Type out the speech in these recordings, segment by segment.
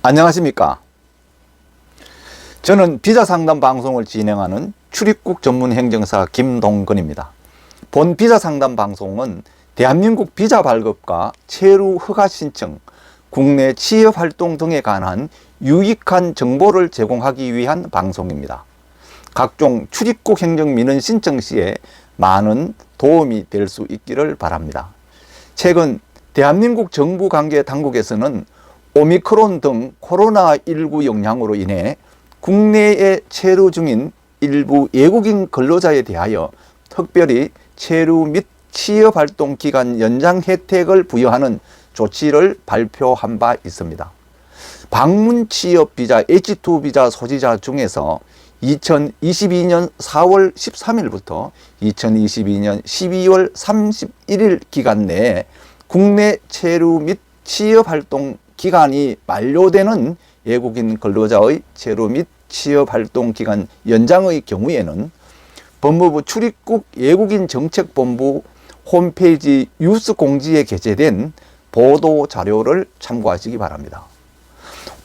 안녕하십니까. 저는 비자 상담 방송을 진행하는 출입국 전문 행정사 김동건입니다. 본 비자 상담 방송은 대한민국 비자 발급과 체류 허가 신청, 국내 취업 활동 등에 관한 유익한 정보를 제공하기 위한 방송입니다. 각종 출입국 행정 민원 신청 시에 많은 도움이 될 수 있기를 바랍니다. 최근 대한민국 정부 관계 당국에서는 오미크론 등 코로나19 영향으로 인해 국내에 체류 중인 일부 외국인 근로자에 대하여 특별히 체류 및 취업활동 기간 연장 혜택을 부여하는 조치를 발표한 바 있습니다. 방문 취업 비자 H2 비자 소지자 중에서 2022년 4월 13일부터 2022년 12월 31일 기간 내에 국내 체류 및 취업활동 기간이 만료되는 외국인 근로자의 체류 및 취업활동 기간 연장의 경우에는 법무부 출입국 외국인 정책본부 홈페이지 뉴스 공지에 게재된 보도 자료를 참고하시기 바랍니다.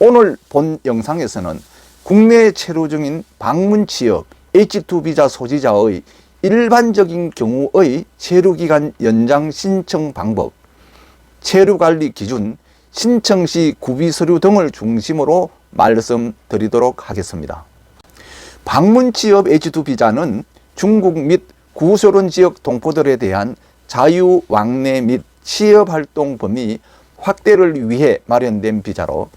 오늘 본 영상에서는 국내에 체류 중인 방문 취업 H2 비자 소지자의 일반적인 경우의 체류 기간 연장 신청 방법, 체류 관리 기준, 신청 시 구비 서류 등을 중심으로 말씀드리도록 하겠습니다. 방문 취업 H2 비자는 중국 및 구소련 지역 동포들에 대한 자유 왕래 및 취업 활동 범위 확대를 위해 마련된 비자로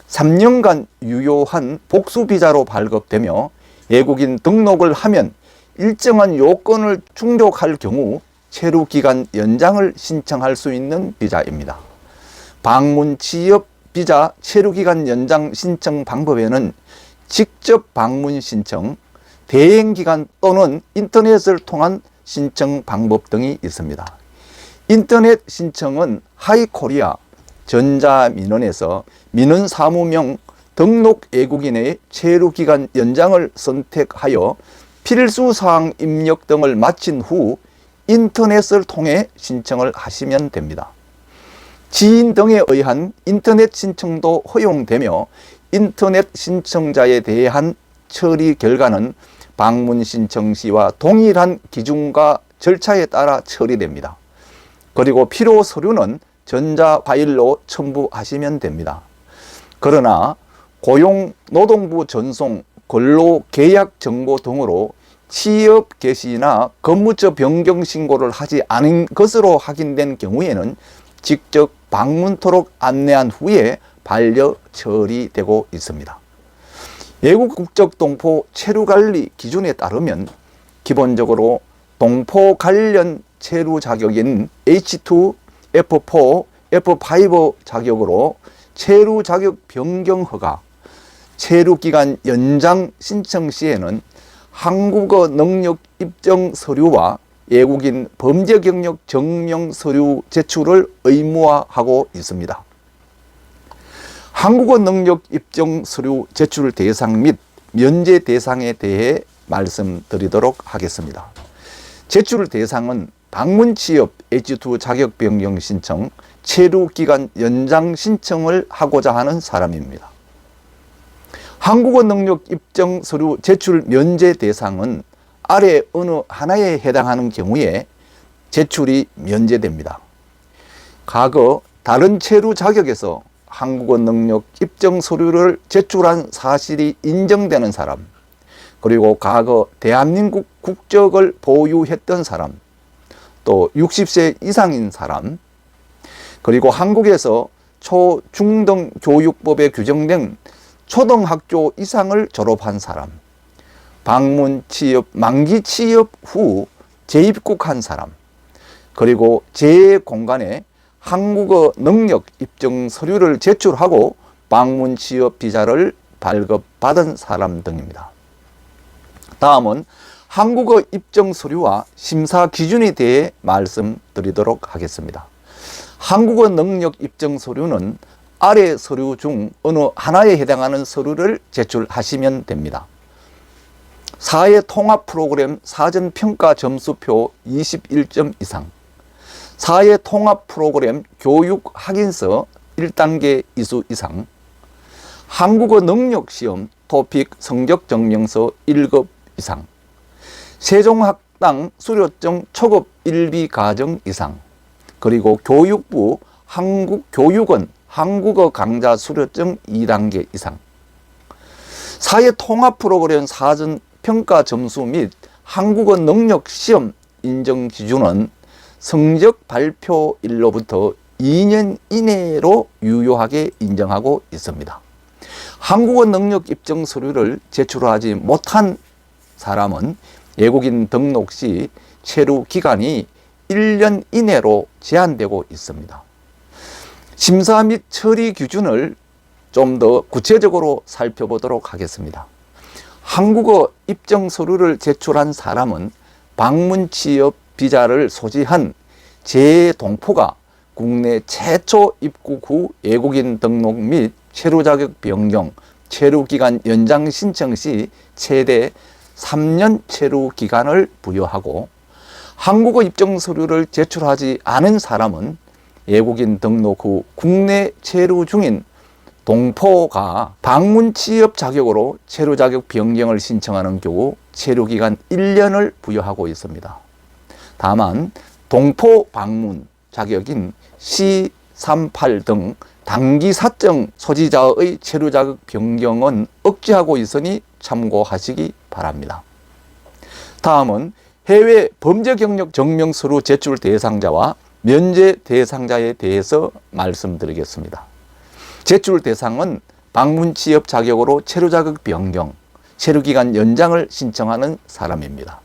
3년간 유효한 복수 비자로 발급되며 외국인 등록을 하면 일정한 요건을 충족할 경우 체류 기간 연장을 신청할 수 있는 비자입니다. 방문 취업 비자 체류 기간 연장 신청 방법에는 직접 방문 신청, 대행 기간 또는 인터넷을 통한 신청 방법 등이 있습니다. 인터넷 신청은 하이코리아 전자민원에서 민원 사무명 등록 외국인의 체류 기간 연장을 선택하여 필수 사항 입력 등을 마친 후 인터넷을 통해 신청을 하시면 됩니다. 지인 등에 의한 인터넷 신청도 허용되며 인터넷 신청자에 대한 처리 결과는 방문 신청 시와 동일한 기준과 절차에 따라 처리됩니다. 그리고 필요 서류는 전자 파일로 첨부하시면 됩니다. 그러나 고용노동부 전송, 근로계약 정보 등으로 취업 개시나 근무처 변경 신고를 하지 않은 것으로 확인된 경우에는 직접 방문토록 안내한 후에 반려 처리되고 있습니다. 외국 국적 동포 체류 관리 기준에 따르면 기본적으로 동포 관련 체류 자격인 H2, F4, F5 자격으로 체류 자격 변경 허가, 체류 기간 연장 신청 시에는 한국어 능력 입증 서류와 외국인 범죄 경력 증명 서류 제출을 의무화하고 있습니다. 한국어 능력 입증 서류 제출 대상 및 면제 대상에 대해 말씀드리도록 하겠습니다. 제출 대상은 방문 취업 H2 자격 변경 신청, 체류 기간 연장 신청을 하고자 하는 사람입니다. 한국어 능력 입증 서류 제출 면제 대상은 아래 어느 하나에 해당하는 경우에 제출이 면제됩니다. 과거 다른 체류 자격에서 한국어 능력 입증 서류를 제출한 사실이 인정되는 사람, 그리고 과거 대한민국 국적을 보유했던 사람, 또 60세 이상인 사람, 그리고 한국에서 초, 중등 교육법에 규정된 초등학교 이상을 졸업한 사람, 방문 취업, 만기 취업 후 재입국한 사람, 그리고 제 공간에 한국어 능력 입증 서류를 제출하고 방문 취업 비자를 발급받은 사람 등입니다. 다음은 한국어 입증 서류와 심사 기준에 대해 말씀드리도록 하겠습니다. 한국어 능력 입증 서류는 아래 서류 중 어느 하나에 해당하는 서류를 제출하시면 됩니다. 사회 통합 프로그램 사전 평가 점수표 21점 이상, 사회 통합 프로그램 교육 확인서 1단계 이수 이상, 한국어 능력시험 토픽 성적 증명서 1급 이상, 세종학당 수료증 초급 1B 과정 이상, 그리고 교육부 한국교육원 한국어 강좌 수료증 2단계 이상, 사회통합 프로그램 사전 평가 점수 및 한국어 능력 시험 인정 기준은 성적 발표일로부터 2년 이내로 유효하게 인정하고 있습니다. 한국어 능력 입증 서류를 제출하지 못한 사람은 외국인 등록 시 체류 기간이 1년 이내로 제한되고 있습니다. 심사 및 처리 기준을 좀 더 구체적으로 살펴보도록 하겠습니다. 한국어 입증 서류를 제출한 사람은 방문 취업 비자를 소지한 재동포가 국내 최초 입국 후 외국인 등록 및 체류 자격 변경, 체류 기간 연장 신청 시 최대 3년 체류 기간을 부여하고, 한국어 입증 서류를 제출하지 않은 사람은 외국인 등록 후 국내 체류 중인 동포가 방문 취업 자격으로 체류 자격 변경을 신청하는 경우 체류 기간 1년을 부여하고 있습니다. 다만 동포 방문 자격인 C38 등 단기 사증 소지자의 체류 자격 변경은 억제하고 있으니 참고하시기 바랍니다. 다음은 해외 범죄 경력 증명서류 제출 대상자와 면제 대상자에 대해서 말씀드리겠습니다. 제출 대상은 방문 취업 자격으로 체류 자격 변경, 체류 기간 연장을 신청하는 사람입니다.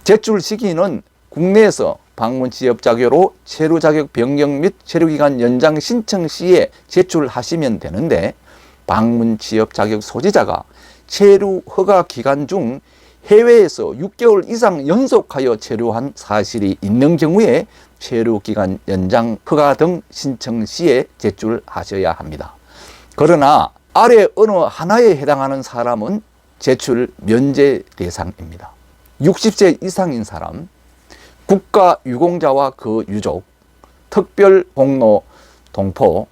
제출 시기는 국내에서 방문 취업 자격으로 체류 자격 변경 및 체류 기간 연장 신청 시에 제출하시면 되는데, 방문 취업 자격 소지자가 체류 허가 기간 중 해외에서 6개월 이상 연속하여 체류한 사실이 있는 경우에 체류 기간 연장 허가 등 신청 시에 제출하셔야 합니다. 그러나 아래 어느 하나에 해당하는 사람은 제출 면제 대상입니다. 60세 이상인 사람, 국가유공자와 그 유족, 특별공로 동포,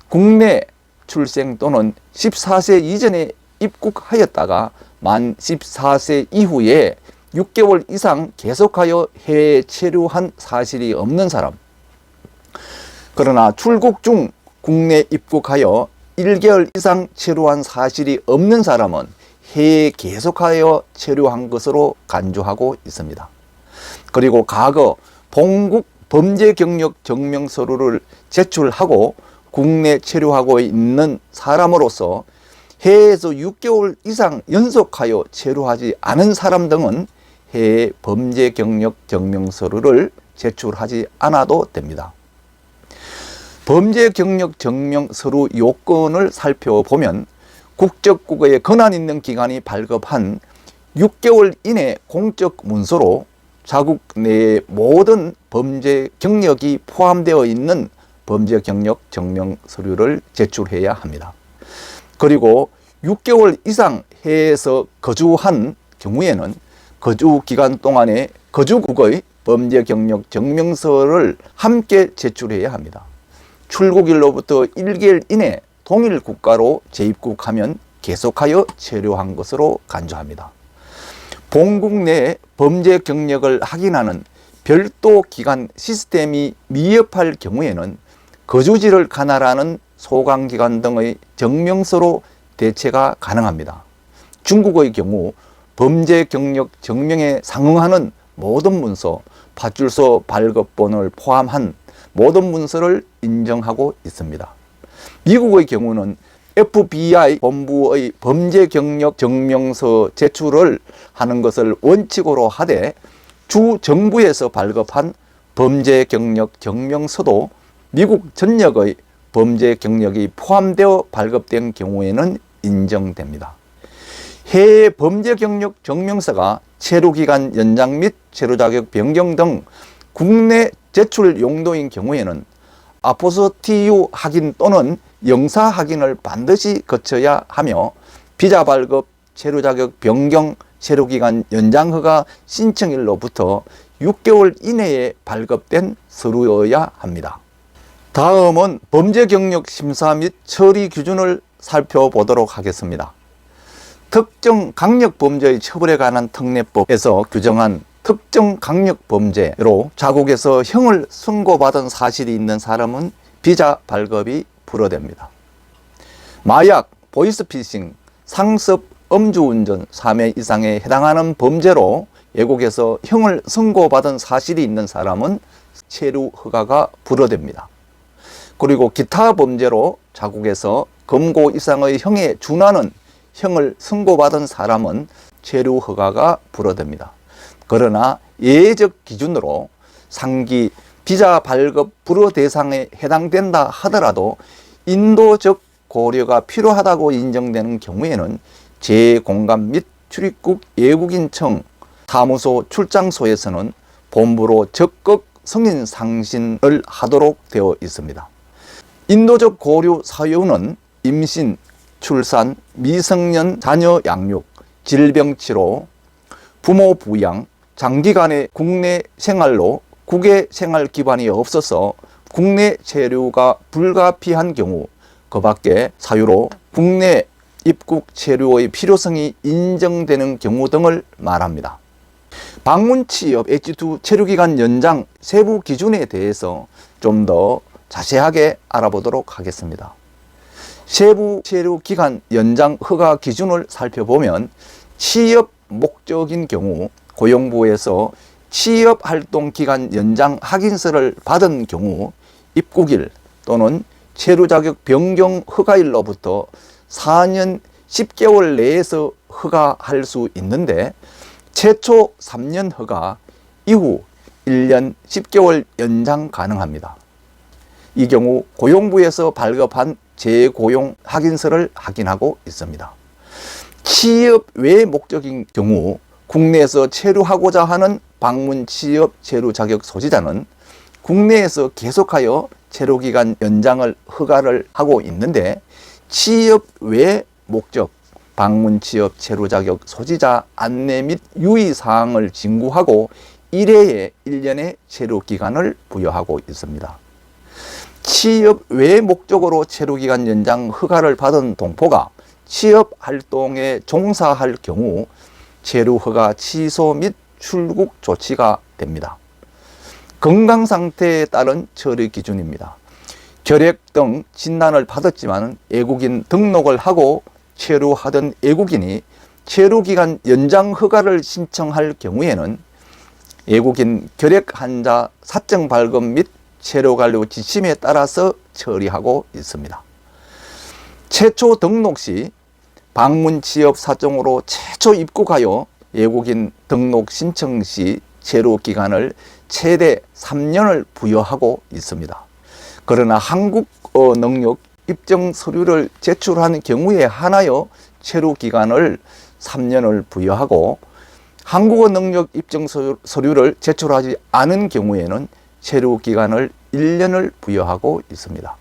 국내 출생 또는 14세 이전에 입국하였다가 만 14세 이후에 6개월 이상 계속하여 해외에 체류한 사실이 없는 사람, 그러나 출국 중 국내 입국하여 1개월 이상 체류한 사실이 없는 사람은 해외에 계속하여 체류한 것으로 간주하고 있습니다. 그리고 과거 본국 범죄 경력 증명 서류를 제출하고 국내 체류하고 있는 사람으로서 해외에서 6개월 이상 연속하여 체류하지 않은 사람 등은 해외 범죄 경력 증명 서류를 제출하지 않아도 됩니다. 범죄 경력 증명 서류 요건을 살펴보면 국적국의 권한 있는 기관이 발급한 6개월 이내 공적 문서로 자국 내의 모든 범죄 경력이 포함되어 있는 범죄 경력 증명 서류를 제출해야 합니다. 그리고 6개월 이상 해외에서 거주한 경우에는 거주 기간 동안에 거주국의 범죄 경력 증명서를 함께 제출해야 합니다. 출국일로부터 1개월 이내 동일 국가로 재입국하면 계속하여 체류한 것으로 간주합니다. 본국 내 범죄 경력을 확인하는 별도 기관 시스템이 미흡할 경우에는 거주지를 관할하는 소관기관 등의 증명서로 대체가 가능합니다. 중국의 경우 범죄 경력 증명에 상응하는 모든 문서, 파출소 발급본을 포함한 모든 문서를 인정하고 있습니다. 미국의 경우는 FBI 본부의 범죄 경력 증명서 제출을 하는 것을 원칙으로 하되 주 정부에서 발급한 범죄 경력 증명서도 미국 전역의 범죄 경력이 포함되어 발급된 경우에는 인정됩니다. 해외 범죄 경력 증명서가 체류기간 연장 및 체류자격 변경 등 국내 제출 용도인 경우에는 아포스티유 확인 또는 영사 확인을 반드시 거쳐야 하며, 비자 발급, 체류자격 변경, 체류기간 연장 허가 신청일로부터 6개월 이내에 발급된 서류여야 합니다. 다음은 범죄 경력 심사 및 처리 기준을 살펴보도록 하겠습니다. 특정 강력범죄의 처벌에 관한 특례법에서 규정한 특정 강력범죄로 자국에서 형을 선고받은 사실이 있는 사람은 비자 발급이 불허됩니다. 마약, 보이스피싱, 상습, 음주운전 3회 이상에 해당하는 범죄로 외국에서 형을 선고받은 사실이 있는 사람은 체류 허가가 불허됩니다. 그리고 기타 범죄로 자국에서 검고 이상의 형에 준하는 형을 선고받은 사람은 체류 허가가 불허됩니다. 그러나 예외적 기준으로 상기 비자 발급 불허 대상에 해당된다 하더라도 인도적 고려가 필요하다고 인정되는 경우에는 재공감 및 출입국 외국인청 사무소 출장소에서는 본부로 적극 승인 상신을 하도록 되어 있습니다. 인도적 고려 사유는 임신, 출산, 미성년 자녀 양육, 질병 치료, 부모 부양, 장기간의 국내 생활로 국외 생활 기반이 없어서 국내 체류가 불가피한 경우, 그 밖에 사유로 국내 입국 체류의 필요성이 인정되는 경우 등을 말합니다. 방문 취업 H2 체류기간 연장 세부 기준에 대해서 좀 더 자세하게 알아보도록 하겠습니다. 세부 체류기간 연장 허가 기준을 살펴보면 취업 목적인 경우 고용부에서 취업활동기간 연장 확인서를 받은 경우 입국일 또는 체류자격 변경 허가일로부터 4년 10개월 내에서 허가할 수 있는데 최초 3년 허가 이후 1년 10개월 연장 가능합니다. 이 경우 고용부에서 발급한 재고용 확인서를 확인하고 있습니다. 취업 외 목적인 경우 국내에서 체류하고자 하는 방문 취업 체류 자격 소지자는 국내에서 계속하여 체류기간 연장을 허가를 하고 있는데 취업 외 목적 방문 취업 체류 자격 소지자 안내 및 유의사항을 진구하고 1회에 1년의 체류기간을 부여하고 있습니다. 취업 외 목적으로 체류기간 연장 허가를 받은 동포가 취업활동에 종사할 경우 체류허가 취소 및 출국 조치가 됩니다. 건강상태에 따른 처리 기준입니다. 결핵 등 진단을 받았지만 외국인 등록을 하고 체류하던 외국인이 체류기간 연장 허가를 신청할 경우에는 외국인 결핵 환자 사적 발급 및 체류관리 지침에 따라서 처리하고 있습니다. 최초 등록 시 방문 취업 사정으로 최초 입국하여 외국인 등록 신청 시 체류 기간을 최대 3년을 부여하고 있습니다. 그러나 한국어 능력 입증 서류를 제출한 경우에 한하여 체류 기간을 3년을 부여하고 한국어 능력 입증 서류를 제출하지 않은 경우에는 체류 기간을 1년을 부여하고 있습니다.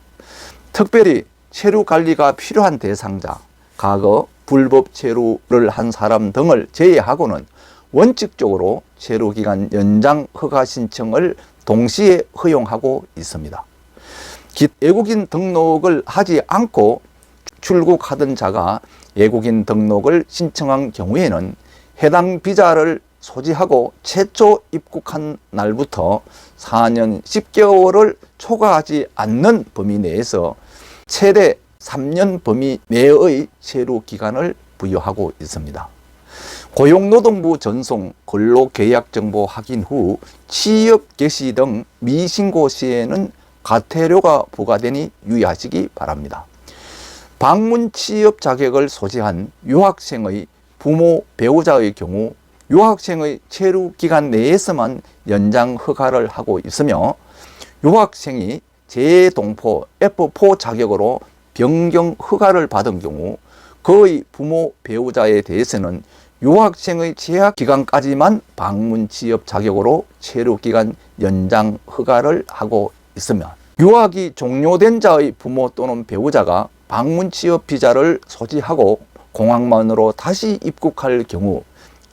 특별히 체류 관리가 필요한 대상자, 과거 불법 체류를 한 사람 등을 제외하고는 원칙적으로 체류기간 연장 허가 신청을 동시에 허용하고 있습니다. 외국인 등록을 하지 않고 출국하던 자가 외국인 등록을 신청한 경우에는 해당 비자를 소지하고 최초 입국한 날부터 4년 10개월을 초과하지 않는 범위 내에서 최대 3년 범위 내의 체류 기간을 부여하고 있습니다. 고용노동부 전송 근로계약정보 확인 후 취업 개시 등 미신고 시에는 과태료가 부과되니 유의하시기 바랍니다. 방문 취업 자격을 소지한 유학생의 부모, 배우자의 경우 유학생의 체류 기간 내에서만 연장 허가를 하고 있으며 유학생이 재동포 F4 자격으로 변경 허가를 받은 경우 그의 부모, 배우자에 대해서는 유학생의 재학 기간까지만 방문 취업 자격으로 체류 기간 연장 허가를 하고 있으며 유학이 종료된 자의 부모 또는 배우자가 방문 취업 비자를 소지하고 공항만으로 다시 입국할 경우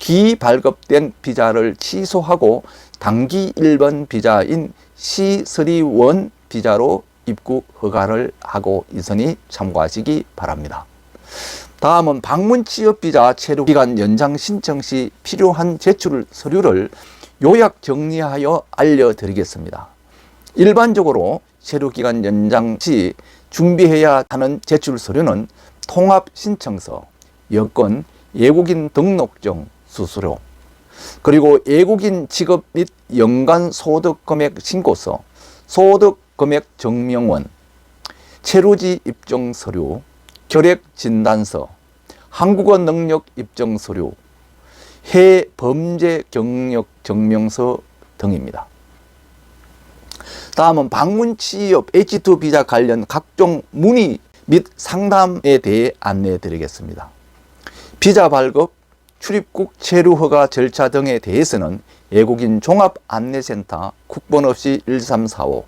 기발급된 비자를 취소하고 단기 1번 비자인 C3원 비자로 입국 허가를 하고 있으니 참고하시기 바랍니다. 다음은 방문 취업 비자 체류 기간 연장 신청 시 필요한 제출 서류를 요약 정리하여 알려드리겠습니다. 일반적으로 체류 기간 연장 시 준비해야 하는 제출 서류는 통합 신청서, 여권, 외국인 등록증, 수수료, 그리고 외국인 직업 및 연간 소득 금액 신고서, 소득 금액 증명원, 체류지 입증 서류, 결핵 진단서, 한국어 능력 입증 서류, 해외 범죄 경력 증명서 등입니다. 다음은 방문 취업 H2 비자 관련 각종 문의 및 상담에 대해 안내해 드리겠습니다. 비자 발급, 출입국 체류 허가 절차 등에 대해서는 외국인 종합안내센터 국번 없이 1345,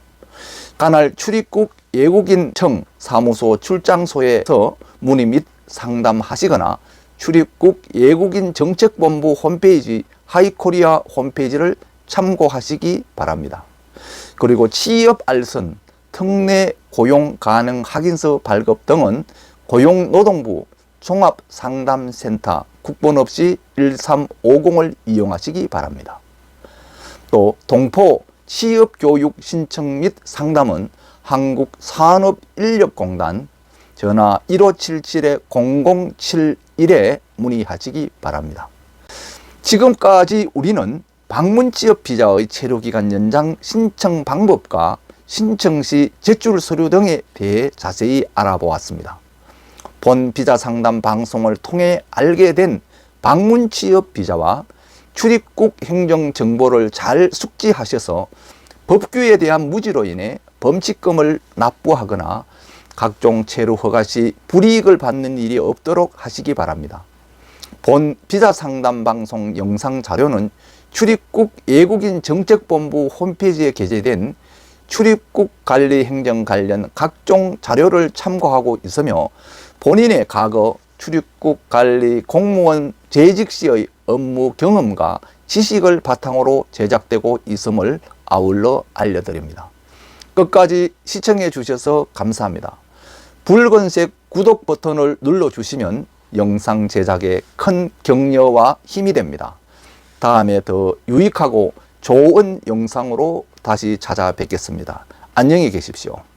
관할 출입국 외국인청 사무소 출장소에서 문의 및 상담하시거나 출입국 외국인 정책본부 홈페이지 하이코리아 홈페이지를 참고하시기 바랍니다. 그리고 취업 알선, 특례 고용 가능 확인서 발급 등은 고용노동부 종합상담센터 국번 없이 1350을 이용하시기 바랍니다. 또 동포 취업교육 신청 및 상담은 한국산업인력공단 전화 1577-0071에 문의하시기 바랍니다. 지금까지 우리는 방문 취업 비자의 체류기간 연장 신청 방법과 신청 시 제출 서류 등에 대해 자세히 알아보았습니다. 본 비자 상담 방송을 통해 알게 된 방문 취업 비자와 출입국 행정 정보를 잘 숙지하셔서 법규에 대한 무지로 인해 범칙금을 납부하거나 각종 체류 허가 시 불이익을 받는 일이 없도록 하시기 바랍니다. 본 비자 상담 방송 영상 자료는 출입국 외국인 정책본부 홈페이지에 게재된 출입국 관리 행정 관련 각종 자료를 참고하고 있으며 본인의 과거 출입국 관리 공무원 재직 시의 업무 경험과 지식을 바탕으로 제작되고 있음을 아울러 알려드립니다. 끝까지 시청해 주셔서 감사합니다. 붉은색 구독 버튼을 눌러주시면 영상 제작에 큰 격려와 힘이 됩니다. 다음에 더 유익하고 좋은 영상으로 다시 찾아뵙겠습니다. 안녕히 계십시오.